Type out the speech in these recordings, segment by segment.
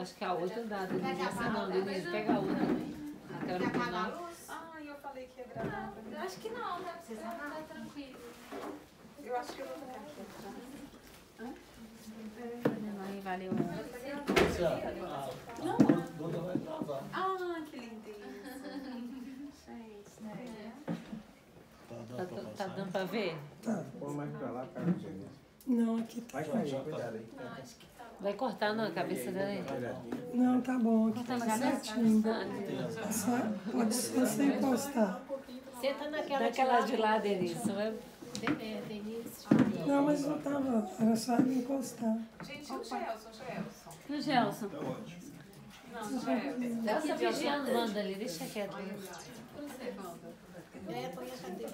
Acho que a outra dá, Denise. Essa não, Denise. Pega a outra. Quer apagar a luz? Eu falei que ia gravar. Não, acho que não, tá tranquilo. Eu acho que eu vou ficar aqui. Aí, valeu. Não. Que lindeza. Gente, né? Tá dando pra ver? Tá. Põe mais pra lá, Carlos. Não, aqui tá. Vai cair, cuidado aí. Não, acho que tá bom. Vai cortar na cabeça dela aí? Não, tá bom, aqui tá certinho. Pode você encostar. Senta naquela de lá, Denise. Denise. Não, mas não tava, era só me encostar. Gente, e o Gelson? E o Gelson? Não, o Gelson. Essa vigiando, manda ali, deixa quieto. Põe a cadeira.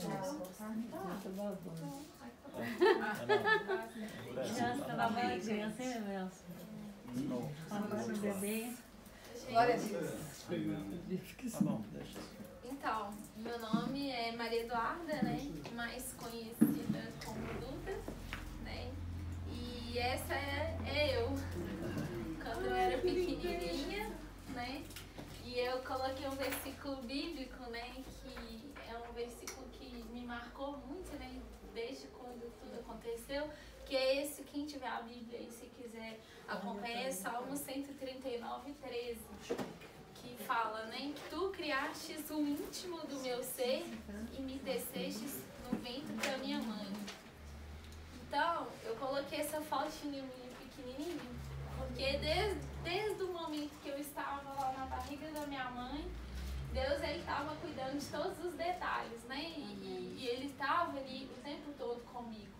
Gelson, tá babadinha, assim, Gelson? Fala com o bebê. Glória a Deus. Então, meu nome é Maria Eduarda, né? Mais conhecida como Duda, né? E essa é eu. Quando eu era pequenininha, né? E eu coloquei um versículo bíblico, né? Que é um versículo que me marcou muito, né? Desde quando tudo aconteceu. Que é esse, quem tiver a Bíblia aí, se quiser acompanhar, é Salmo 139, 13. Que fala, né? Tu criastes o íntimo do meu ser e me tecestes no ventre da minha mãe. Então, eu coloquei essa fotinha minha pequenininha, porque desde o momento que eu estava lá na barriga da minha mãe, Deus, ele estava cuidando de todos os detalhes, né? E ele estava ali o tempo todo comigo.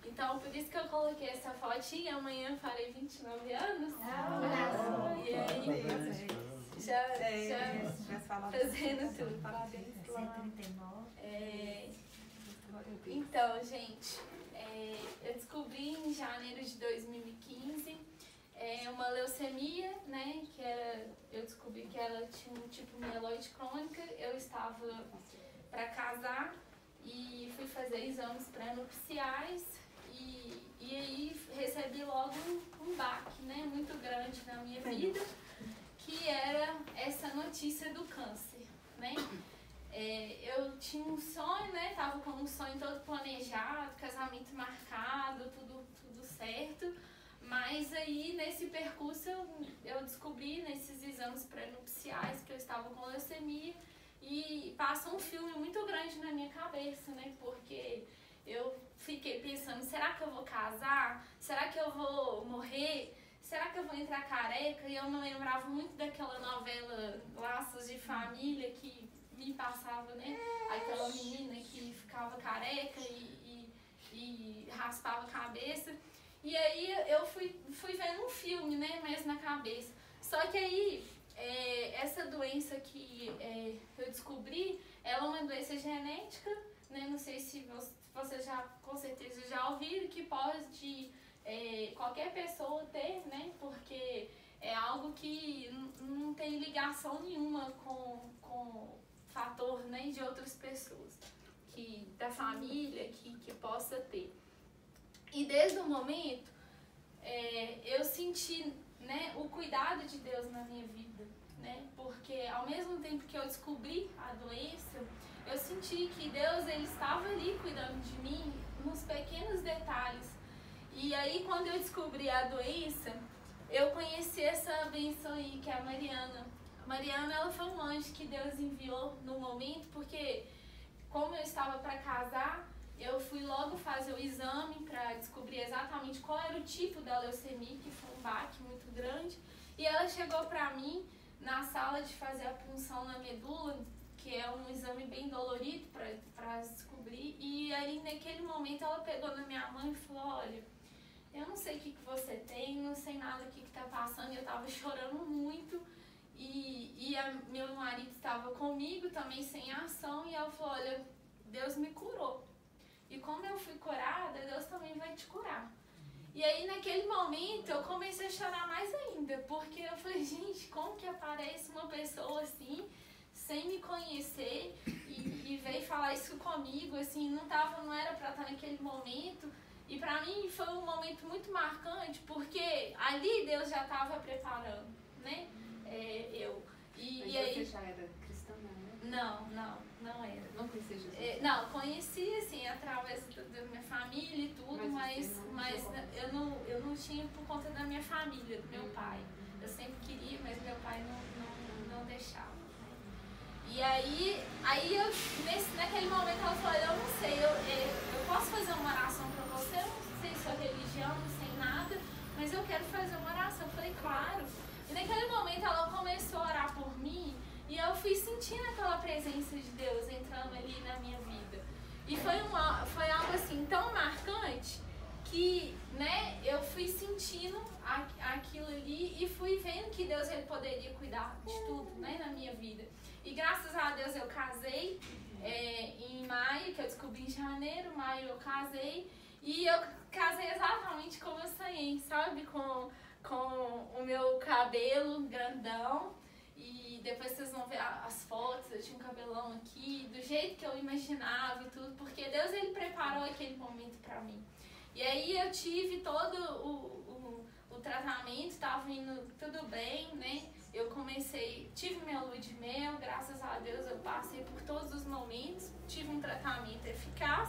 Então, por isso que eu coloquei essa fotinha. Amanhã farei 29 anos. E aí, já fazendo tudo. Parabéns. Então, gente, eu descobri em janeiro de 2015 uma leucemia, né? Eu descobri que ela tinha um tipo mieloide crônica. Eu estava para casar e fui fazer exames pré-nupciais. E aí recebi logo um baque, né, muito grande na minha vida, que era essa notícia do câncer, né? Eu tinha um sonho, né, tava com um sonho todo planejado, casamento marcado, tudo certo, mas aí nesse percurso eu descobri nesses exames pré-nupciais que eu estava com leucemia e passou um filme muito grande na minha cabeça, né, porque eu fiquei pensando, será que eu vou casar? Será que eu vou morrer? Será que eu vou entrar careca? E eu me lembrava muito daquela novela Laços de Família que me passava, né? Aquela menina que ficava careca e raspava a cabeça. E aí eu fui vendo um filme, né? Mais na cabeça. Só que aí, essa doença que eu descobri, ela é uma doença genética, né? Não sei se vocês já, com certeza, já ouviram que pode qualquer pessoa ter, né? Porque é algo que não tem ligação nenhuma com fator, né, de outras pessoas, da família que possa ter. E desde o momento, eu senti, né, o cuidado de Deus na minha vida, né? Porque ao mesmo tempo que eu descobri a doença, eu senti que Deus, ele estava ali cuidando de mim nos pequenos detalhes. E aí, quando eu descobri a doença, eu conheci essa bênção aí, que é a Mariana. A Mariana, ela foi um anjo que Deus enviou no momento, porque como eu estava para casar, eu fui logo fazer o exame para descobrir exatamente qual era o tipo da leucemia, que foi um baque muito grande. E ela chegou para mim na sala de fazer a punção na medula, que é um exame bem dolorido para descobrir. E aí, naquele momento, ela pegou na minha mão e falou, olha, eu não sei o que você tem, não sei nada o que está passando. E eu estava chorando muito. E meu marido estava comigo também sem ação. E ela falou, olha, Deus me curou. E como eu fui curada, Deus também vai te curar. E aí, naquele momento, eu comecei a chorar mais ainda. Porque eu falei, gente, como que aparece uma pessoa assim, sem me conhecer, e veio falar isso comigo, assim, não era pra estar naquele momento. E pra mim foi um momento muito marcante, porque ali Deus já estava preparando, né? Mas aí... você já era cristã, né? Não era. Não conhecia Jesus? Não, conheci, assim, através da minha família e tudo, mas eu não tinha por conta da minha família, do meu pai. Eu sempre queria, mas meu pai não deixava. E aí naquele momento ela falou, eu não sei, eu posso fazer uma oração pra você, eu não sei sua religião, não sei nada, mas eu quero fazer uma oração. Eu falei, claro. E naquele momento ela começou a orar por mim e eu fui sentindo aquela presença de Deus entrando ali na minha vida. E foi algo assim tão marcante que, né, eu fui sentindo aquilo ali e fui vendo que Deus ele poderia cuidar de tudo, né, na minha vida. E graças a Deus eu casei em maio, que eu descobri em janeiro, maio eu casei. E eu casei exatamente como eu sonhei, sabe? Com o meu cabelo grandão. E depois vocês vão ver as fotos, eu tinha um cabelão aqui, do jeito que eu imaginava e tudo. Porque Deus ele preparou aquele momento pra mim. E aí eu tive todo o tratamento, estava indo tudo bem, né? Eu tive minha lua de mel, graças a Deus eu passei por todos os momentos, tive um tratamento eficaz,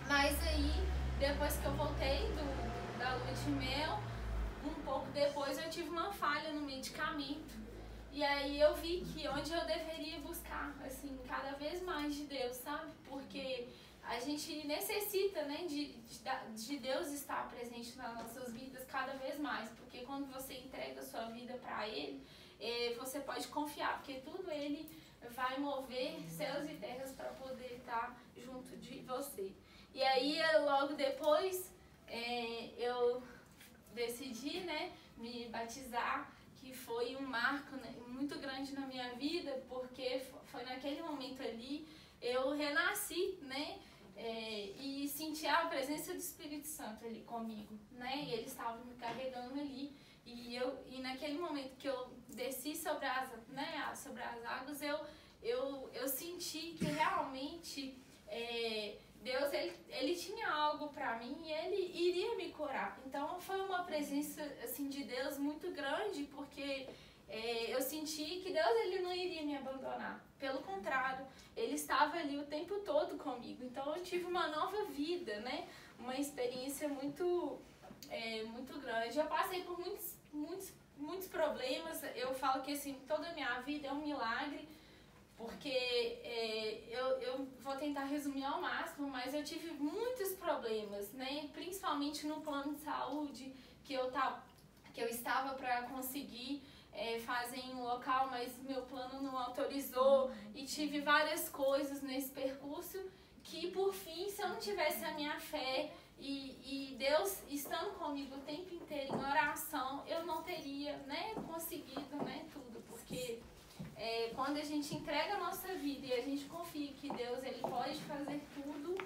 mas aí, depois que eu voltei da lua de mel, um pouco depois eu tive uma falha no medicamento, e aí eu vi que onde eu deveria buscar, assim, cada vez mais de Deus, sabe? Porque a gente necessita, né, de Deus estar presente nas nossas vidas cada vez mais, porque quando você entrega a sua vida para Ele, você pode confiar, porque tudo Ele vai mover céus e terras para poder estar junto de você. E aí, logo depois, eu decidi, né, me batizar, que foi um marco, né, muito grande na minha vida, porque foi naquele momento ali, eu renasci, né, e senti a presença do Espírito Santo ali comigo, né? E ele estava me carregando ali. E naquele momento que eu desci sobre as águas, eu senti que realmente Deus ele tinha algo para mim e ele iria me curar. Então foi uma presença assim de Deus muito grande, porque eu senti que Deus ele não iria me abandonar. Pelo contrário, Ele estava ali o tempo todo comigo. Então eu tive uma nova vida, né? Uma experiência muito grande. Eu passei por muitos problemas. Eu falo que assim, toda a minha vida é um milagre, porque eu vou tentar resumir ao máximo, mas eu tive muitos problemas, né? Principalmente no plano de saúde, que eu estava para conseguir fazer em um local, mas meu plano não autorizou, e tive várias coisas nesse percurso que, por fim, se eu não tivesse a minha fé e Deus estando comigo o tempo inteiro em oração, eu não teria, né, conseguido, né, tudo, porque quando a gente entrega a nossa vida e a gente confia que Deus ele pode fazer tudo,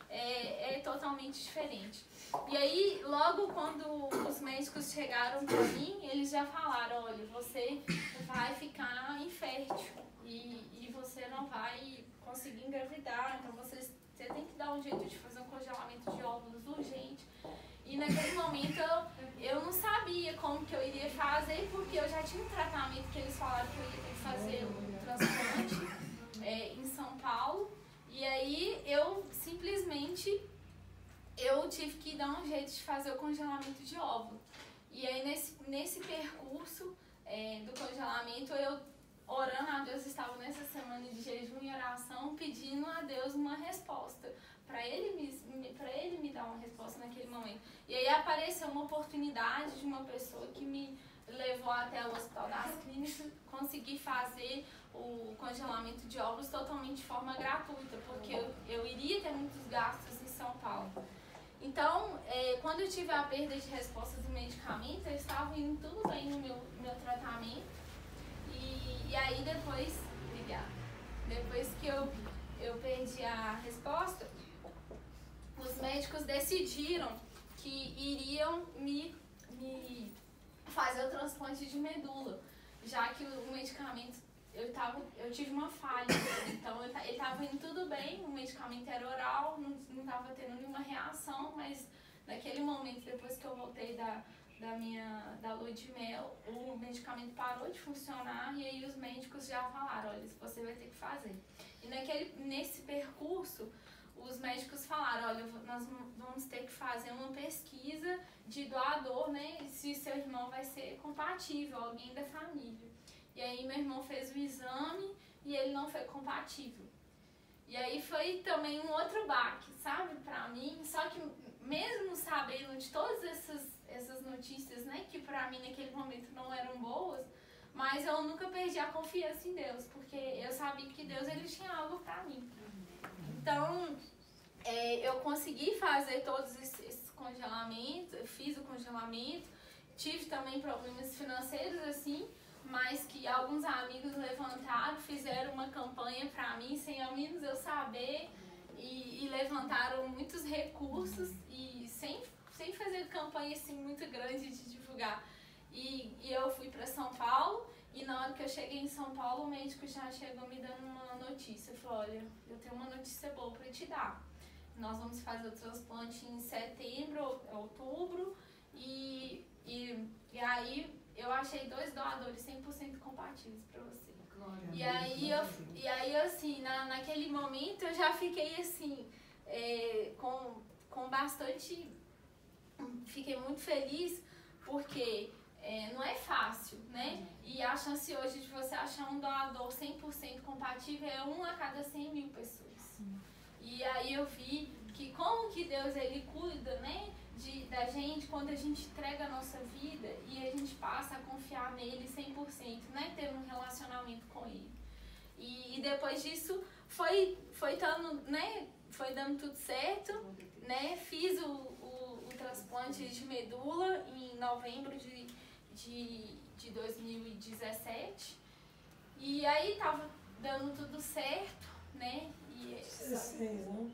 é totalmente diferente. E aí, logo quando os médicos chegaram para mim, eles já falaram, olha, você vai ficar infértil e você não vai conseguir engravidar, então você tem que dar um jeito de fazer um congelamento de óvulos urgente. E naquele momento eu não sabia como que eu iria fazer, porque eu já tinha um tratamento que eles falaram que eu ia ter que fazer um transplante em São Paulo. E aí eu simplesmente tive que dar um jeito de fazer o congelamento de óvulo. E aí nesse percurso do congelamento, eu orando a Deus, estava nessa semana de jejum e oração, pedindo a Deus uma resposta, para ele me dar uma resposta naquele momento. E aí apareceu uma oportunidade de uma pessoa que me levou até o Hospital das Clínicas, consegui fazer o congelamento de óvulos totalmente de forma gratuita, porque eu iria ter muitos gastos em São Paulo. Então, quando eu tive a perda de respostas do medicamento, eu estava indo tudo bem no meu tratamento. E aí depois que eu perdi a resposta, os médicos decidiram que iriam me fazer o transplante de medula, já que o medicamento, eu tive uma falha, então ele estava indo tudo bem, o medicamento era oral, não estava tendo nenhuma reação, mas naquele momento, depois que eu voltei da lua de mel, o medicamento parou de funcionar e aí os médicos já falaram, olha, você vai ter que fazer. E nesse percurso, os médicos falaram, olha, nós vamos ter que fazer uma pesquisa de doador, né, se seu irmão vai ser compatível, alguém da família. E aí meu irmão fez o exame e ele não foi compatível. E aí foi também um outro baque, sabe, pra mim, só que mesmo sabendo de todas essas notícias, né, que pra mim naquele momento não eram boas, mas eu nunca perdi a confiança em Deus, porque eu sabia que Deus ele tinha algo pra mim. Então, eu consegui fazer todos esses congelamentos, eu fiz o congelamento, tive também problemas financeiros assim, mas que alguns amigos levantaram, fizeram uma campanha pra mim, sem ao menos eu saber, e levantaram muitos recursos e sem fazer campanha assim muito grande de divulgar. E eu fui para São Paulo e na hora que eu cheguei em São Paulo, o médico já chegou me dando uma notícia. Falou, olha, eu tenho uma notícia boa para te dar. Nós vamos fazer o transplante em setembro, outubro, e aí eu achei 2 doadores 100% compatíveis para você. E aí assim, naquele momento eu já fiquei assim, com bastante... Fiquei muito feliz porque não é fácil, né? E a chance hoje de você achar um doador 100% compatível é 1 a cada 100 mil pessoas. E aí eu vi que como que Deus ele cuida, né? Da gente quando a gente entrega a nossa vida e a gente passa a confiar nele 100%, né? Ter um relacionamento com ele. E depois disso foi dando tudo certo, né? Fiz o transplante de medula em novembro de 2017 e aí tava dando tudo certo, né? 16, né?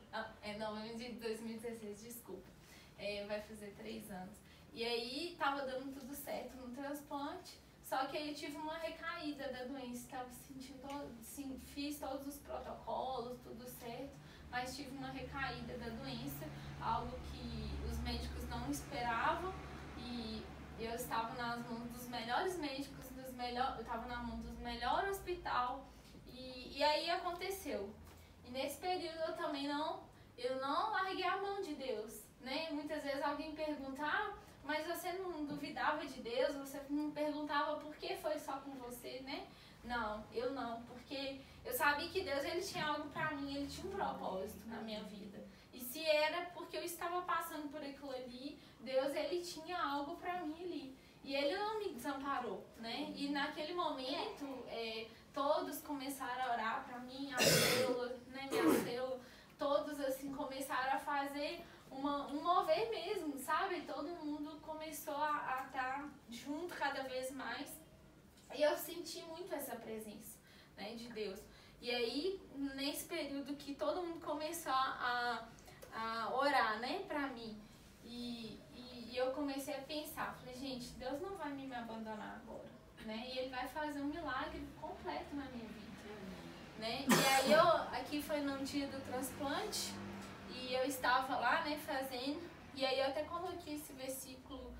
Novembro de 2016, desculpa. Vai fazer 3 anos. E aí tava dando tudo certo no transplante, só que aí eu tive uma recaída da doença, tava sentindo fiz todos os protocolos, tudo certo, mas tive uma recaída da doença, algo que os médicos não esperavam e eu estava nas mãos dos melhores médicos, eu estava na mão dos melhores hospital e aí aconteceu. E nesse período eu também não larguei a mão de Deus, né? Muitas vezes alguém pergunta, mas você não duvidava de Deus, você não perguntava por que foi só com você, né? Não, eu não, porque eu sabia que Deus ele tinha algo pra mim, ele tinha um propósito na minha vida. E se era porque eu estava passando por aquilo ali, Deus ele tinha algo pra mim ali. E ele não me desamparou, né? E naquele momento, todos começaram a orar pra mim, a célula, né? Minha célula, todos assim começaram a fazer um mover mesmo, sabe? Todo mundo começou a estar junto cada vez mais. E eu senti muito essa presença, né, de Deus. E aí, nesse período que todo mundo começou a orar, né, pra mim. E eu comecei a pensar, falei, gente, Deus não vai me abandonar agora, né? E Ele vai fazer um milagre completo na minha vida, né? E aí aqui foi no dia do transplante, e eu estava lá, né, fazendo, e aí eu até coloquei esse versículo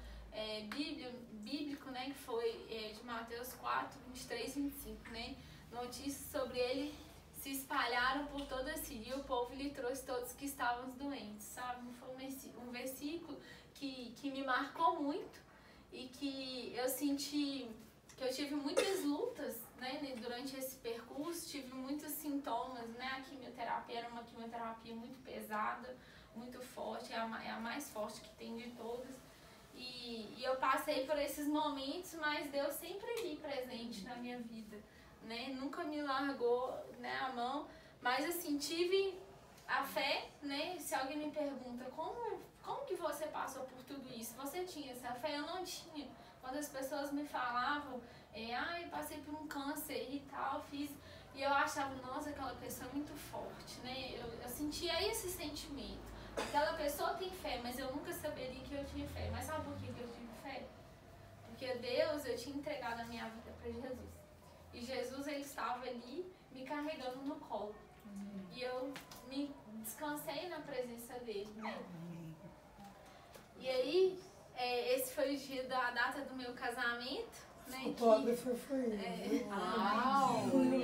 bíblico, né, que foi de Mateus 4, 23, 25, né? Notícias sobre ele se espalharam por toda a Síria e o povo lhe trouxe todos que estavam doentes, sabe? Foi um versículo que me marcou muito e que eu senti que eu tive muitas lutas, né, durante esse percurso, tive muitos sintomas, né? A quimioterapia era uma quimioterapia muito pesada, muito forte, é a mais forte que tem de todas. E eu passei por esses momentos, mas Deus sempre ali presente na minha vida, né? Nunca me largou, né, a mão, mas assim, tive a fé, né? Se alguém me pergunta como que você passou por tudo isso, você tinha essa fé? Eu não tinha. Quando as pessoas me falavam, eu passei por um câncer e tal, fiz, e eu achava, nossa, aquela pessoa é muito forte, né? Eu sentia esse sentimento. Aquela pessoa tem fé, mas eu nunca saberia que eu tinha fé. Mas sabe por que eu tive fé? Porque Deus, eu tinha entregado a minha vida para Jesus. E Jesus, ele estava ali me carregando no colo. E eu me descansei na presença dele, né? E aí, esse foi o dia da data do meu casamento, né? Fotógrafo foi ele.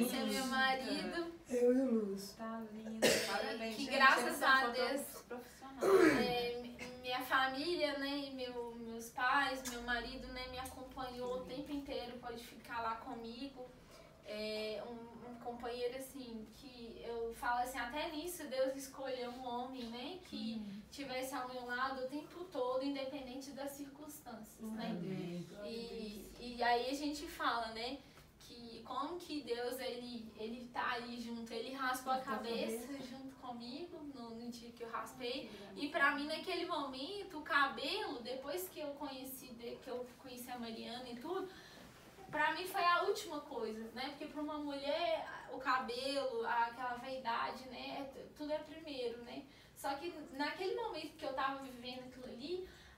Esse é meu marido. Eu e o Luz. Tá lindo. Parabéns. Que gente, graças eles são a Deus, fotógrafos profissionais. minha família, né, e meus pais, meu marido, né, me acompanhou o tempo inteiro, pode ficar lá comigo. Um companheiro, assim, que eu falo assim, até nisso Deus escolheu um homem, né, que tivesse ao meu lado o tempo todo, independente das circunstâncias, né. E aí a gente fala, né, que como que Deus, ele tá aí junto, ele raspou a cabeça junto comigo no dia que eu raspei, e pra mim naquele momento, o cabelo, depois que eu conheci a Mariana e tudo, pra mim foi a última coisa, né? Porque pra uma mulher, o cabelo, aquela vaidade, né? Tudo é primeiro, né? Só que naquele momento que eu tava vivendo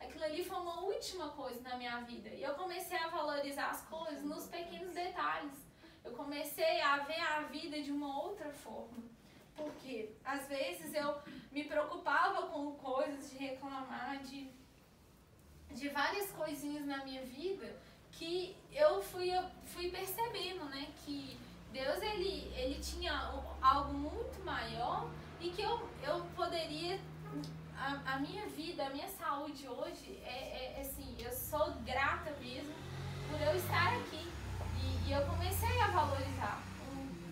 aquilo ali foi uma última coisa na minha vida. E eu comecei a valorizar as coisas nos pequenos detalhes. Eu comecei a ver a vida de uma outra forma. Porque às vezes eu me preocupava com coisas, de reclamar, de várias coisinhas na minha vida, que eu fui percebendo, né, que Deus, ele tinha algo muito maior e que eu poderia, a minha vida, a minha saúde hoje, assim, eu sou grata mesmo por eu estar aqui. E eu comecei a valorizar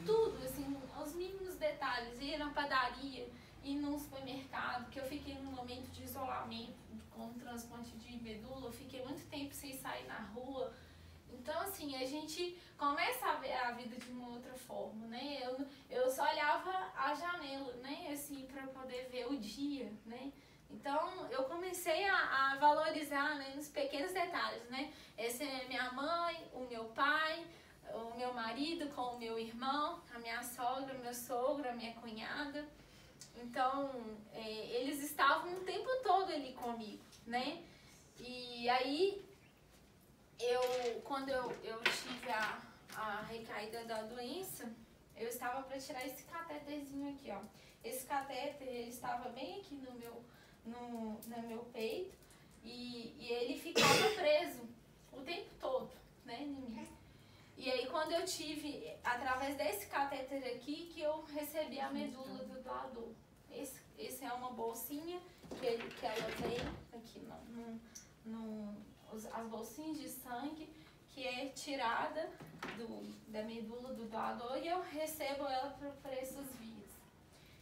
tudo, assim, os mínimos detalhes, ir na padaria, ir num supermercado, que eu fiquei num momento de isolamento, com um transplante de medula, eu fiquei muito tempo sem sair na rua. Então, assim, a gente começa a ver a vida de uma outra forma, né? Eu só olhava a janela, né? Assim, para poder ver o dia, né? Então, eu comecei a valorizar, né, nos pequenos detalhes, né? Essa é minha mãe, o meu pai, o meu marido com o meu irmão, a minha sogra, o meu sogro, a minha cunhada. Então, eles estavam o tempo todo ali comigo, né? E aí, quando eu tive a recaída da doença, eu estava para tirar esse catéterzinho aqui, ó. Esse catéter, ele estava bem aqui no meu peito e ele ficava preso o tempo todo, né, em mim. E aí, quando eu tive, através desse catéter aqui, que eu recebi a medula do doador. Esse é uma bolsinha que ela vem aqui as bolsinhas de sangue, que é tirada da medula do doador, e eu recebo ela por essas vias.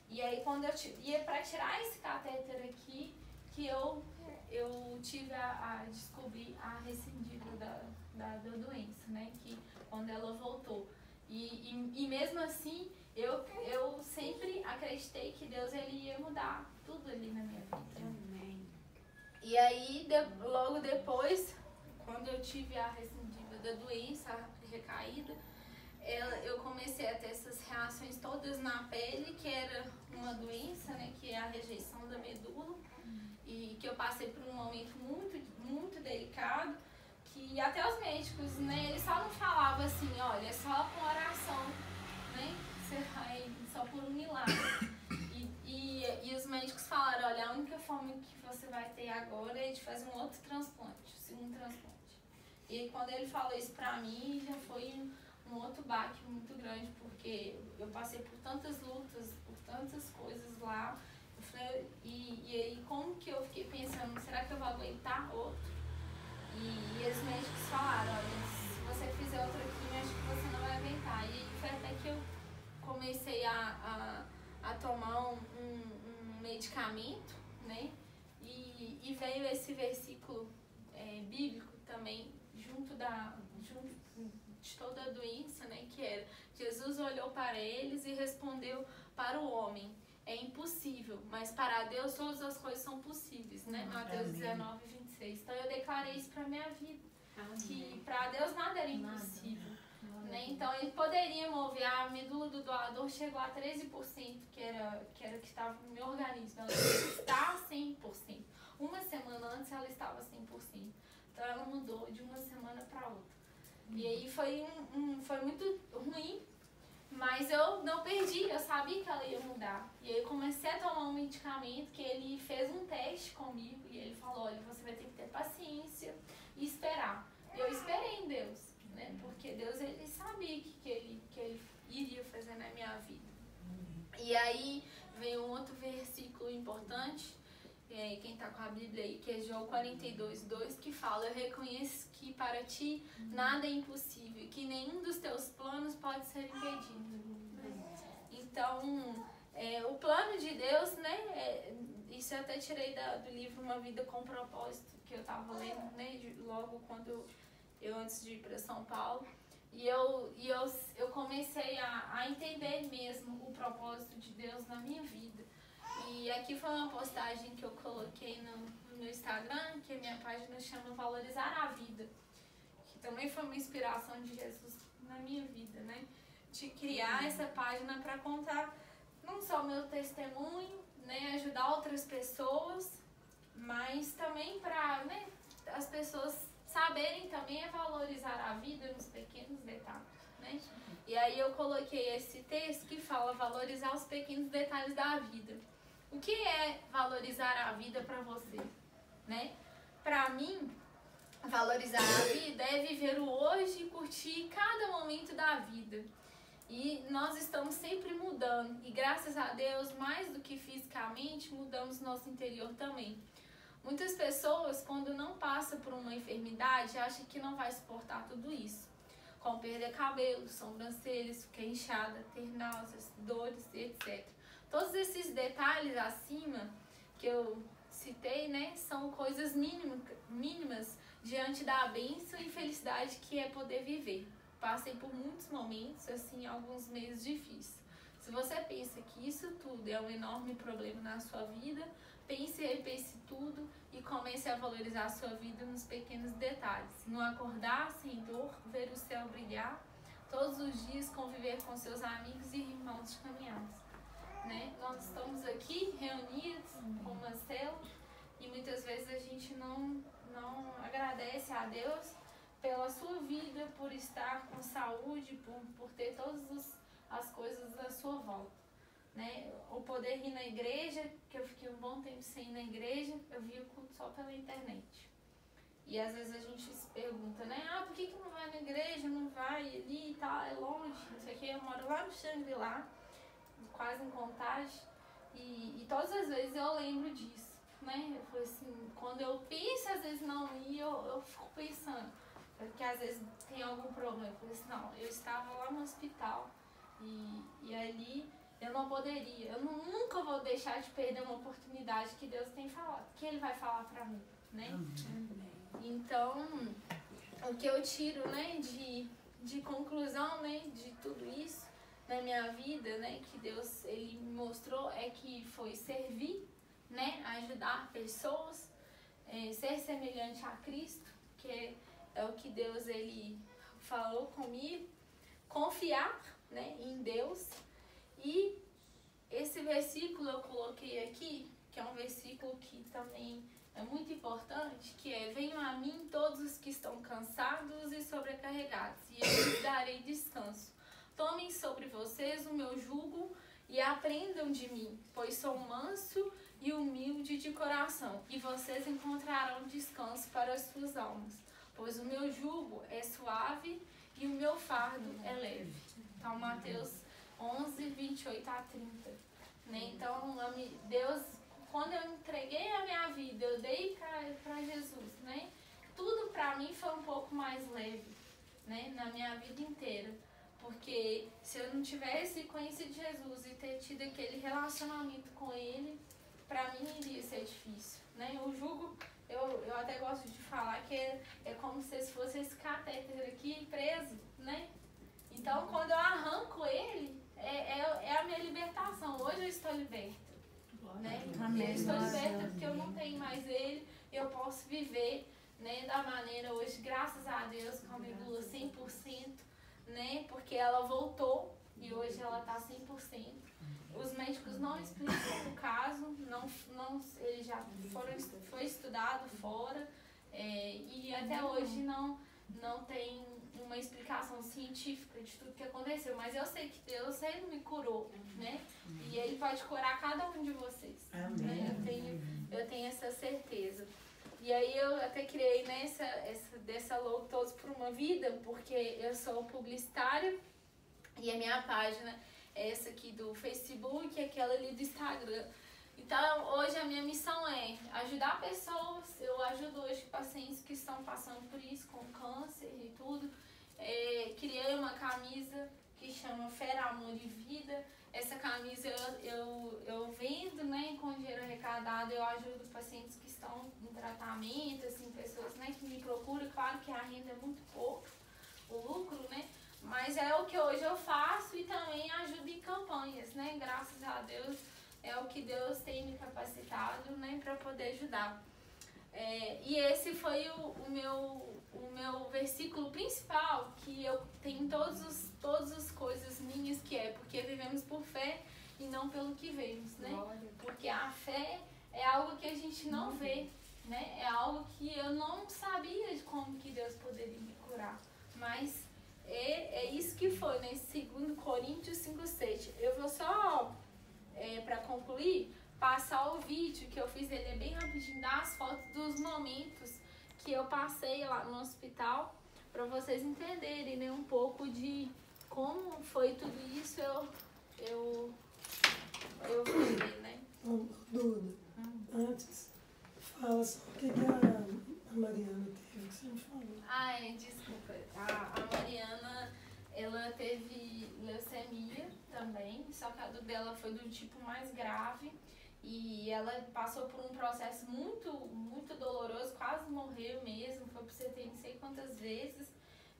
E aí, quando eu ia para tirar esse catéter aqui, que eu tive a descobrir a recidível da doença, né? Que quando ela voltou. E mesmo assim, eu sempre acreditei que Deus, ele ia mudar tudo ali na minha vida. Amém. E aí, logo depois, quando eu tive a recidível da doença, a recaída, eu comecei a ter essas reações todas na pele, que era uma doença, né, que é a rejeição da medula, e que eu passei por um momento muito, muito delicado, que até os médicos, né, eles só não falavam assim, olha, é só com oração, né, você vai, só por um milagre. E os médicos falaram, olha, a única forma que você vai ter agora é de fazer um outro transplante, o segundo transplante. E quando ele falou isso pra mim, já foi um outro baque muito grande, porque eu passei por tantas lutas, por tantas coisas lá. Eu falei, e aí como que eu fiquei pensando, será que eu vou aguentar outro? E os médicos falaram, olha, se você fizer outro quimio, acho que você não vai aguentar. E foi até que eu comecei a tomar um medicamento, né? E veio esse versículo bíblico também, junto de toda a doença, né? Que era, Jesus olhou para eles e respondeu para o homem, é impossível, mas para Deus todas as coisas são possíveis, né? Mateus 19, 26. Então eu declarei isso para minha vida, que para Deus nada era impossível. Né? Então ele poderia mover, a medula do doador chegou a 13%, que era que estava no meu organismo. Ela está 100%. Uma semana antes ela estava 100%. Então ela mudou de uma semana para outra. E aí foi muito ruim, Mas eu não perdi, eu sabia que ela ia mudar. E aí eu comecei a tomar um medicamento que ele fez um teste comigo e ele falou, olha, você vai ter que ter paciência e esperar. E eu esperei em Deus, né? Porque Deus, ele sabia que ele iria fazer na minha vida. E aí veio um outro versículo importante, quem está com a Bíblia aí, que é João 42:2, que fala, eu reconheço que para ti nada é impossível, que nenhum dos teus planos pode ser impedido. Então, o plano de Deus, né, isso eu até tirei do livro Uma Vida com Propósito, que eu estava lendo, né, logo quando eu antes de ir para São Paulo. E eu comecei a entender mesmo o propósito de Deus na minha vida. E aqui foi uma postagem que eu coloquei no meu Instagram, que a minha página chama Valorizar a Vida. Que também foi uma inspiração de Jesus na minha vida, né? De criar essa página para contar não só o meu testemunho, né? Ajudar outras pessoas, mas também para, né, as pessoas saberem também valorizar a vida nos pequenos detalhes, né? E aí eu coloquei esse texto que fala valorizar os pequenos detalhes da vida. O que é valorizar a vida para você, né? Para mim, valorizar a vida é viver o hoje e curtir cada momento da vida. E nós estamos sempre mudando. E graças a Deus, mais do que fisicamente, mudamos nosso interior também. Muitas pessoas, quando não passam por uma enfermidade, acham que não vai suportar tudo isso. Como perder cabelo, sobrancelhas, ficar inchada, ter náuseas, dores, etc. Todos esses detalhes acima que eu citei, né, são coisas mínimas diante da bênção e felicidade que é poder viver. Passei por muitos momentos, assim, alguns meses difíceis. Se você pensa que isso tudo é um enorme problema na sua vida, pense e repense tudo e comece a valorizar a sua vida nos pequenos detalhes. No acordar sem dor, ver o céu brilhar, todos os dias conviver com seus amigos e irmãos de caminhadas. Né? Nós estamos aqui reunidos com uma célula e muitas vezes a gente não agradece a Deus pela sua vida, por estar com saúde, por ter todas as coisas à sua volta. Né? O poder ir na igreja, que eu fiquei um bom tempo sem ir na igreja, eu vi o culto só pela internet. E às vezes a gente se pergunta, né? Por que não vai na igreja, não vai ali e tal, é longe, não sei o que, eu moro lá no Xangri-Lá, quase em Contagem, e todas as vezes eu lembro disso, né? Eu falei assim, quando eu penso às vezes não ir, eu fico pensando, porque às vezes tem algum problema. Eu falei assim, não, eu estava lá no hospital e ali eu não poderia, eu nunca vou deixar de perder uma oportunidade que Deus tem falado, que Ele vai falar pra mim, né? Então, o que eu tiro, né, de conclusão, né, de tudo isso na minha vida, né, que Deus, Ele me mostrou, é que foi servir, né, ajudar pessoas, ser semelhante a Cristo, que é o que Deus, Ele falou comigo, confiar, né, em Deus. E esse versículo eu coloquei aqui, que é um versículo que também é muito importante, que é: venham a mim todos os que estão cansados e sobrecarregados, e eu lhes darei descanso. Tomem sobre vocês o meu jugo e aprendam de mim, pois sou manso e humilde de coração, e vocês encontrarão descanso para as suas almas, pois o meu jugo é suave e o meu fardo é leve. Então, Mateus 11, 28 a 30. Né? Então, Deus, quando eu entreguei a minha vida, eu dei para Jesus, né? Tudo para mim foi um pouco mais leve, né? Na minha vida inteira. Porque se eu não tivesse conhecido Jesus e ter tido aquele relacionamento com Ele, para mim iria ser difícil, né? O jugo, eu até gosto de falar que é como se fosse esse catéter aqui preso, né? Então, quando eu arranco ele, é a minha libertação. Hoje eu estou liberta, né? Eu estou liberta porque eu não tenho mais ele, eu posso viver, né, da maneira hoje, graças a Deus, com a medula 100%, né? Porque ela voltou e hoje ela está 100%. Os médicos não explicam o caso, ele já foi estudado fora, e até hoje não tem uma explicação científica de tudo que aconteceu, mas eu sei que Deus, Ele me curou, né? E Ele pode curar cada um de vocês. Né? Eu tenho essa certeza. E aí eu até criei dessa logo Todos por uma Vida, porque eu sou publicitária e a minha página é essa aqui do Facebook e aquela ali do Instagram. Então, hoje a minha missão é ajudar pessoas. Eu ajudo hoje pacientes que estão passando por isso, com câncer e tudo. Criei uma camisa que chama Fé, Amor e Vida. Essa camisa eu vendo, né, com dinheiro arrecadado. Eu ajudo os pacientes que estão em tratamento, assim, pessoas, né, que me procuram. Claro que a renda é muito pouco, o lucro, né? Mas é o que hoje eu faço e também ajudo em campanhas, né? Graças a Deus. É o que Deus tem me capacitado, né, para poder ajudar. E esse foi o meu versículo principal, que eu tenho todas as coisas minhas, que é porque vivemos por fé e não pelo que vemos, né? Porque a fé é algo que a gente não vê, né? É algo que eu não sabia de como que Deus poderia me curar. Mas é isso que foi, né? 2 Coríntios 5:7. Eu vou só... para concluir, passar o vídeo que eu fiz, ele é bem rapidinho, das fotos dos momentos que eu passei lá no hospital, para vocês entenderem, né, um pouco de como foi tudo isso, eu vivi, né? Duda, antes, fala só o que a Mariana teve, que você me falou. Desculpa, a Mariana... Ela teve leucemia também, só que a dela foi do tipo mais grave e ela passou por um processo muito, muito doloroso, quase morreu mesmo, foi pro CT não sei quantas vezes,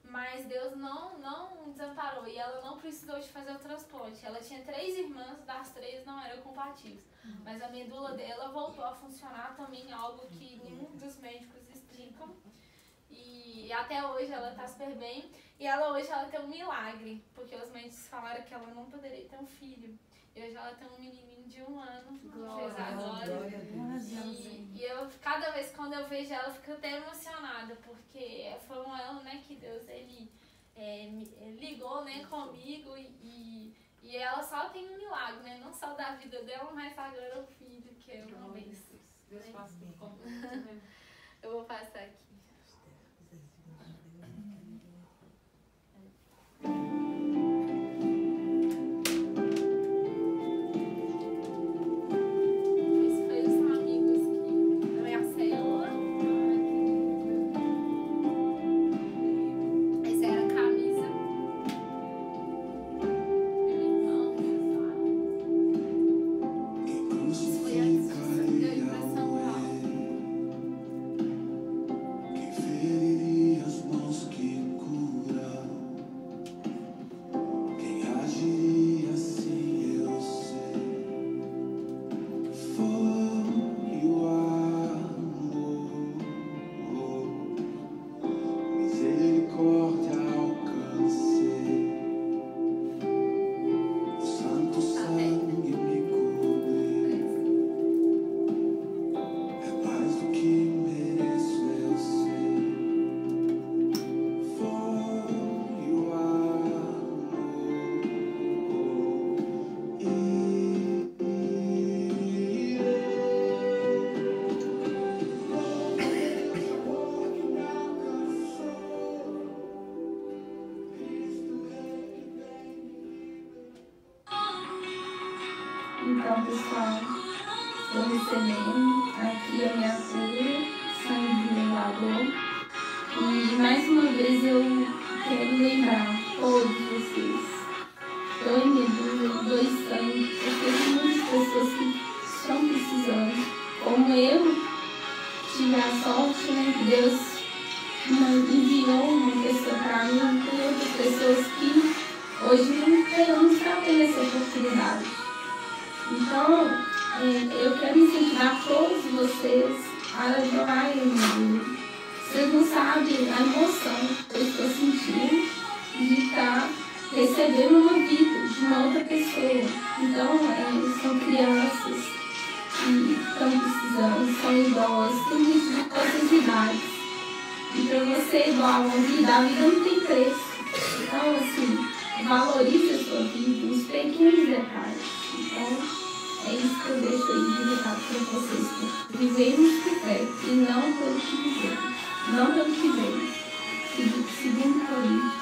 mas Deus não desamparou e ela não precisou de fazer o transplante. Ela tinha 3 irmãs, das 3 não eram compatíveis, mas a medula dela voltou a funcionar também, algo que nenhum dos médicos explicam. E até hoje ela tá super bem. E hoje ela tem um milagre, porque os médicos falaram que ela não poderia ter um filho. E hoje ela tem um menininho de 1 ano, fez agora. E eu, cada vez quando eu vejo ela, eu fico até emocionada, porque foi um ano, né, que Deus, ele ligou, né, comigo e ela só tem um milagre, né, não só da vida dela, mas agora o filho, que é uma bênção. Deus faça bem. Eu vou passar aqui. Então, pessoal, estou recebendo aqui a minha cura, sangue de velador. E mais uma vez eu quero lembrar todos vocês, doem medula, doem sangue, porque tem muitas pessoas que estão precisando. Como eu tive a sorte, né, que Deus enviou uma pessoa para mim, tem outras pessoas que hoje não estão tendo essa oportunidade. Então, eu quero incentivar todos vocês a doarem medula. Vocês não sabem a emoção que eu estou sentindo de estar recebendo uma vida de uma outra pessoa. Então, são crianças que estão precisando, são idosos, tem gente de todas as idades. E para você doar uma vida, a vida não tem preço. Então, assim, valorize a sua vida, os pequenos detalhes. Então, é isso que eu deixo aí de recado para vocês. Vivemos por fé e não pelo que vivemos. Não pelo que vemos. Segundo Coríntios.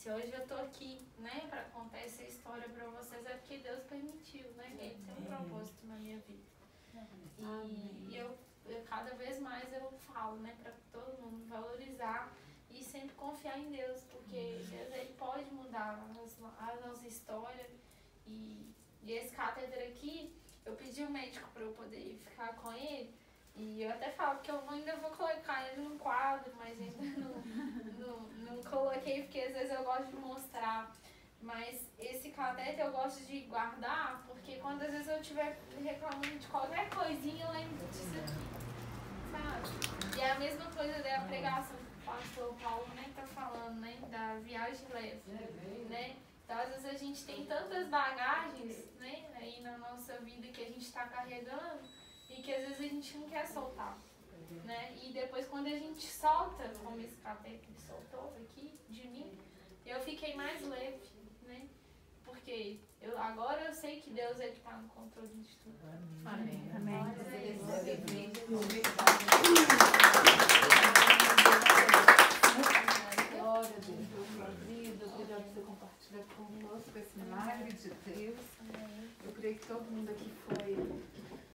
Se hoje eu tô aqui, né, para contar essa história para vocês, é porque Deus permitiu, né? Ele tem um propósito na minha vida. E eu cada vez mais eu falo, né, para todo mundo valorizar e sempre confiar em Deus, porque Deus, ele pode mudar a nossa história. E esse Catedra aqui, eu pedi o médico para eu poder ficar com ele. E eu até falo que eu ainda vou colocar ele num quadro, mas ainda não coloquei, porque às vezes eu gosto de mostrar. Mas esse cateter eu gosto de guardar, porque quando às vezes eu estiver reclamando de qualquer coisinha, eu lembro disso aqui, sabe? E é a mesma coisa da pregação que o pastor Paulo, né, tá falando, né, da viagem leve, né? Então às vezes a gente tem tantas bagagens, né, aí na nossa vida que a gente está carregando, e que às vezes a gente não quer soltar, né? E depois quando a gente solta, como esse cateter soltou aqui de mim, eu fiquei mais leve, né? Porque agora eu sei que Deus está no controle de tudo. Amém. Amém. Amém.